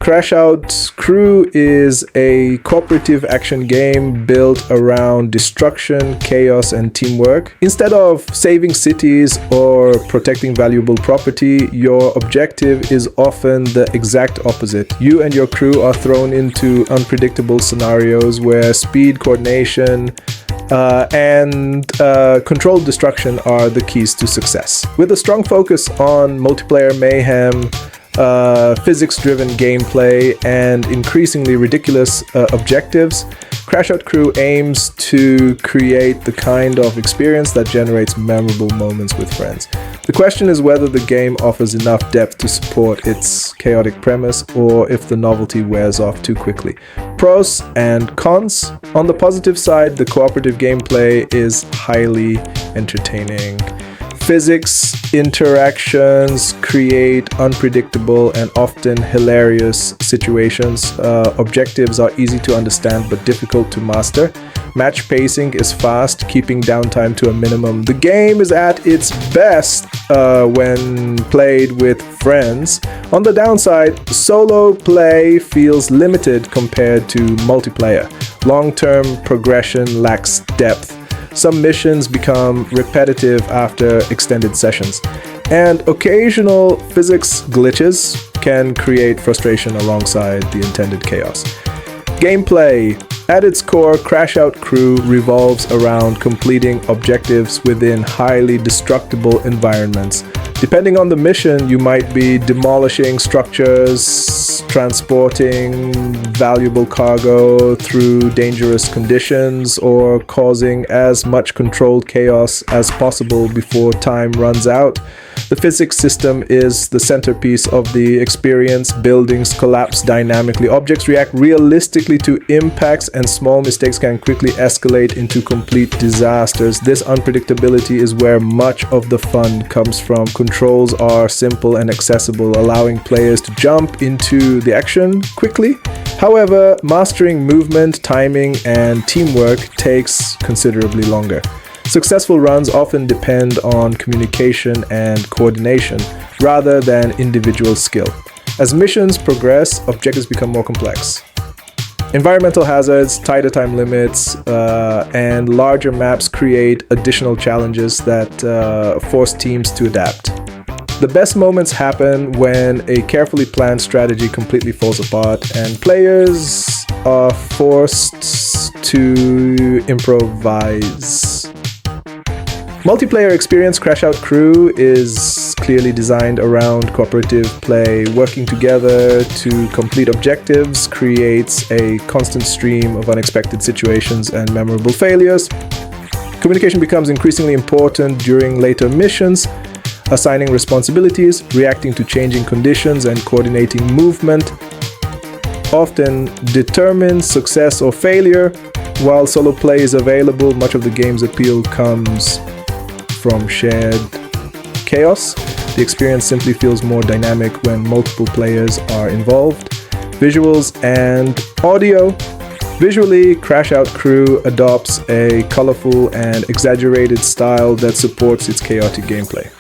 Crashout Crew is a cooperative action game built around destruction, chaos, and teamwork. Instead of saving cities or protecting valuable property, your objective is often the exact opposite. You and your crew are thrown into unpredictable scenarios where speed, coordination, and controlled destruction are the keys to success. With a strong focus on multiplayer mayhem, physics-driven gameplay, and increasingly ridiculous objectives, Crashout Crew aims to create the kind of experience that generates memorable moments with friends. The question is whether the game offers enough depth to support its chaotic premise, or if the novelty wears off too quickly. Pros and cons. On the positive side, the cooperative gameplay is highly entertaining. Physics interactions create unpredictable and often hilarious situations. Objectives are easy to understand but difficult to master. Match pacing is fast, keeping downtime to a minimum. The game is at its best when played with friends. On the downside, solo play feels limited compared to multiplayer. Long-term progression lacks depth. Some missions become repetitive after extended sessions, and occasional physics glitches can create frustration alongside the intended chaos. Gameplay. At its core, Crashout Crew revolves around completing objectives within highly destructible environments. Depending on the mission, you might be demolishing structures, transporting valuable cargo through dangerous conditions, or causing as much controlled chaos as possible before time runs out. The physics system is the centerpiece of the experience. Buildings collapse dynamically, objects react realistically to impacts, and small mistakes can quickly escalate into complete disasters. This unpredictability is where much of the fun comes from. Controls are simple and accessible, allowing players to jump into the action quickly. However, mastering movement, timing, and teamwork takes considerably longer. Successful runs often depend on communication and coordination rather than individual skill. As missions progress, objectives become more complex. Environmental hazards, tighter time limits, and larger maps create additional challenges that force teams to adapt. The best moments happen when a carefully planned strategy completely falls apart and players are forced to improvise. Multiplayer experience. Crashout Crew is clearly designed around cooperative play. Working together to complete objectives creates a constant stream of unexpected situations and memorable failures. Communication becomes increasingly important during later missions. Assigning responsibilities, reacting to changing conditions, and coordinating movement often determines success or failure. While solo play is available, much of the game's appeal comes from shared chaos. The experience simply feels more dynamic when multiple players are involved. Visuals and audio. Visually, Crashout Crew adopts a colorful and exaggerated style that supports its chaotic gameplay.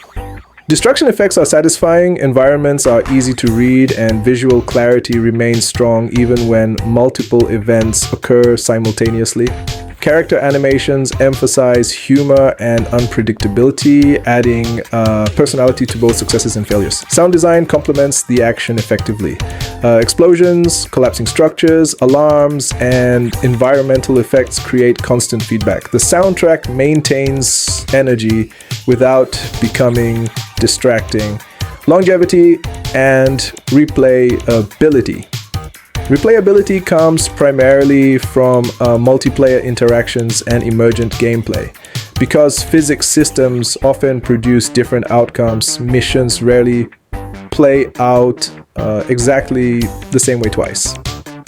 Destruction effects are satisfying, environments are easy to read, and visual clarity remains strong even when multiple events occur simultaneously. Character animations emphasize humor and unpredictability, adding personality to both successes and failures. Sound design complements the action effectively. Explosions, collapsing structures, alarms, and environmental effects create constant feedback. The soundtrack maintains energy without becoming distracting. Longevity and replayability. Replayability comes primarily from multiplayer interactions and emergent gameplay. Because physics systems often produce different outcomes, missions rarely play out exactly the same way twice.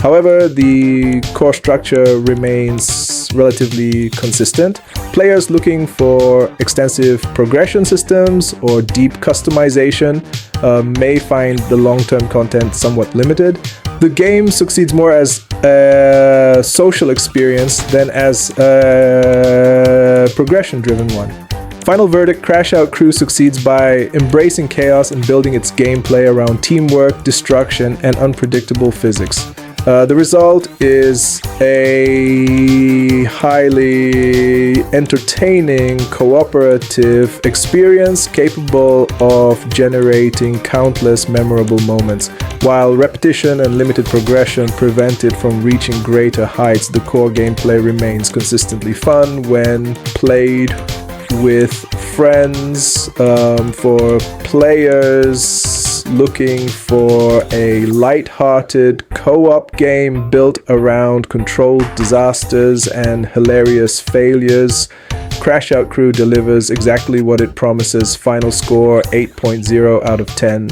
However, the core structure remains relatively consistent. Players looking for extensive progression systems or deep customization may find the long-term content somewhat limited. The game succeeds more as a social experience than as a progression-driven one. Final verdict, Crashout Crew succeeds by embracing chaos and building its gameplay around teamwork, destruction, and unpredictable physics. The result is a highly entertaining, cooperative experience capable of generating countless memorable moments. While repetition and limited progression prevent it from reaching greater heights, the core gameplay remains consistently fun when played with friends. For players looking for a light-hearted co-op game built around controlled disasters and hilarious failures, Crashout Crew delivers exactly what it promises. Final score 8.0 out of 10.